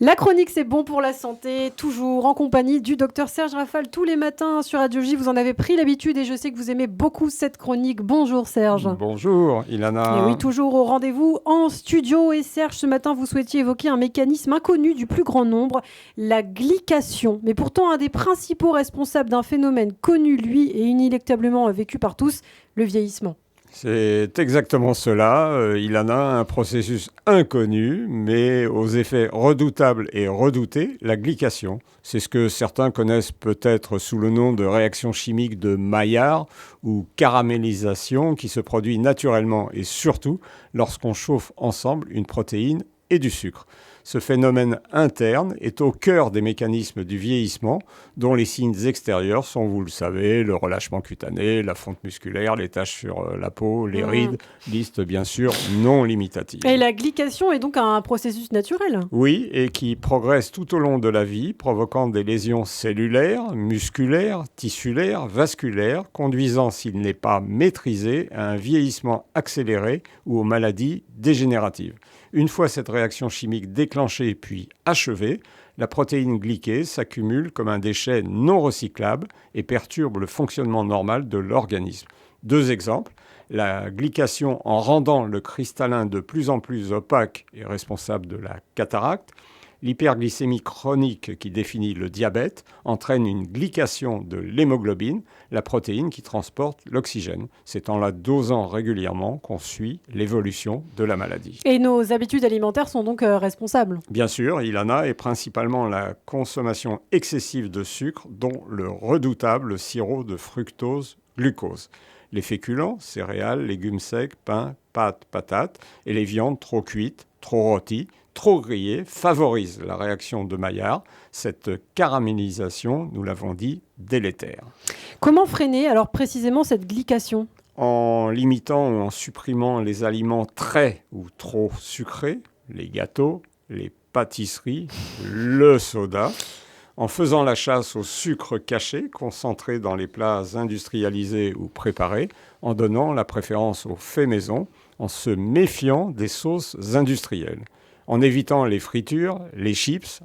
La chronique, c'est bon pour la santé, toujours en compagnie du docteur Serge Rafal tous les matins sur Radio J. Vous en avez pris l'habitude et je sais que vous aimez beaucoup cette chronique. Bonjour Serge. Bonjour Ilana. Et oui, toujours au rendez-vous en studio. Et Serge, ce matin, vous souhaitiez évoquer un mécanisme inconnu du plus grand nombre, la glycation. Mais pourtant, un des principaux responsables d'un phénomène connu, lui, et inéluctablement vécu par tous, le vieillissement. C'est exactement cela. Il en a un processus inconnu, mais aux effets redoutables et redoutés, la glycation. C'est ce que certains connaissent peut-être sous le nom de réaction chimique de Maillard ou caramélisation qui se produit naturellement et surtout lorsqu'on chauffe ensemble une protéine et du sucre. Ce phénomène interne est au cœur des mécanismes du vieillissement, dont les signes extérieurs sont, vous le savez, le relâchement cutané, la fonte musculaire, les taches sur la peau, les rides, liste bien sûr non limitative. Et la glycation est donc un processus naturel. Oui, et qui progresse tout au long de la vie, provoquant des lésions cellulaires, musculaires, tissulaires, vasculaires, conduisant, s'il n'est pas maîtrisé, à un vieillissement accéléré ou aux maladies dégénératives. Une fois cette réaction chimique déclenchée puis achevée, la protéine glyquée s'accumule comme un déchet non recyclable et perturbe le fonctionnement normal de l'organisme. Deux exemples. La glycation en rendant le cristallin de plus en plus opaque est responsable de la cataracte. L'hyperglycémie chronique qui définit le diabète entraîne une glycation de l'hémoglobine, la protéine qui transporte l'oxygène. C'est en la dosant régulièrement qu'on suit l'évolution de la maladie. Et nos habitudes alimentaires sont donc responsables. Bien sûr, il en a, et principalement la consommation excessive de sucre, dont le redoutable sirop de fructose-glucose. Les féculents, céréales, légumes secs, pain, pâtes, patates, et les viandes trop cuites, trop rôties, trop grillées, favorisent la réaction de Maillard. Cette caramélisation, nous l'avons dit, délétère. Comment freiner alors précisément cette glycation ? En limitant ou en supprimant les aliments très ou trop sucrés, les gâteaux, les pâtisseries, le soda, en faisant la chasse au sucre caché, concentré dans les plats industrialisés ou préparés, en donnant la préférence aux faits maison, en se méfiant des sauces industrielles, en évitant les fritures, les chips,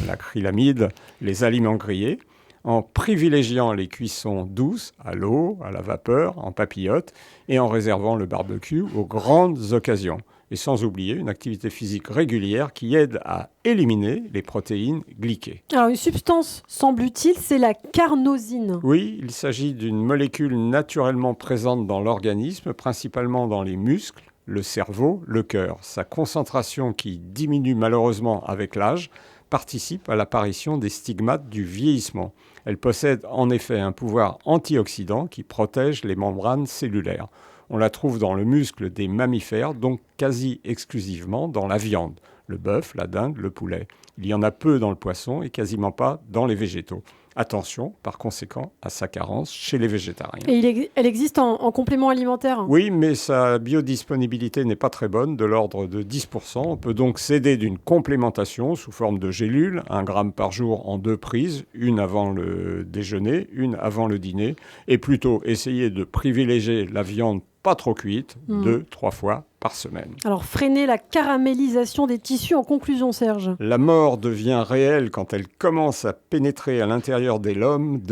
l'acrylamide, les aliments grillés, en privilégiant les cuissons douces, à l'eau, à la vapeur, en papillote, et en réservant le barbecue aux grandes occasions. Et sans oublier une activité physique régulière qui aide à éliminer les protéines glyquées. Alors une substance semble utile, c'est la carnosine. Oui, il s'agit d'une molécule naturellement présente dans l'organisme, principalement dans les muscles, le cerveau, le cœur. Sa concentration qui diminue malheureusement avec l'âge participe à l'apparition des stigmates du vieillissement. Elle possède en effet un pouvoir antioxydant qui protège les membranes cellulaires. On la trouve dans le muscle des mammifères, donc quasi exclusivement dans la viande, le bœuf, la dinde, le poulet. Il y en a peu dans le poisson et quasiment pas dans les végétaux. Attention, par conséquent, à sa carence chez les végétariens. Et elle existe en complément alimentaire ? Oui, mais sa biodisponibilité n'est pas très bonne, de l'ordre de 10%. On peut donc s'aider d'une complémentation sous forme de gélules, 1 gramme par jour en 2 prises, une avant le déjeuner, une avant le dîner, et plutôt essayer de privilégier la viande pas trop cuite, 2-3 fois par semaine. Alors, freiner la caramélisation des tissus en conclusion, Serge. La mort devient réelle quand elle commence à pénétrer à l'intérieur de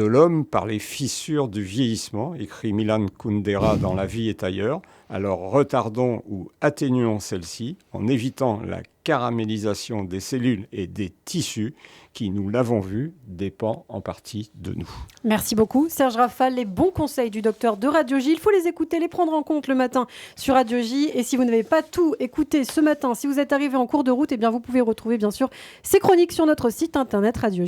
l'homme par les fissures du vieillissement, écrit Milan Kundera dans La vie est ailleurs. Alors retardons ou atténuons celle-ci en évitant la caramélisation des cellules et des tissus qui, nous l'avons vu, dépend en partie de nous. Merci beaucoup, Serge Rafal. Les bons conseils du docteur de Radio J, il faut les écouter, les prendre en compte le matin sur Radio J. Et si vous n'avez pas tout écouté ce matin, si vous êtes arrivé en cours de route, eh bien vous pouvez retrouver bien sûr ces chroniques sur notre site internet Radio J.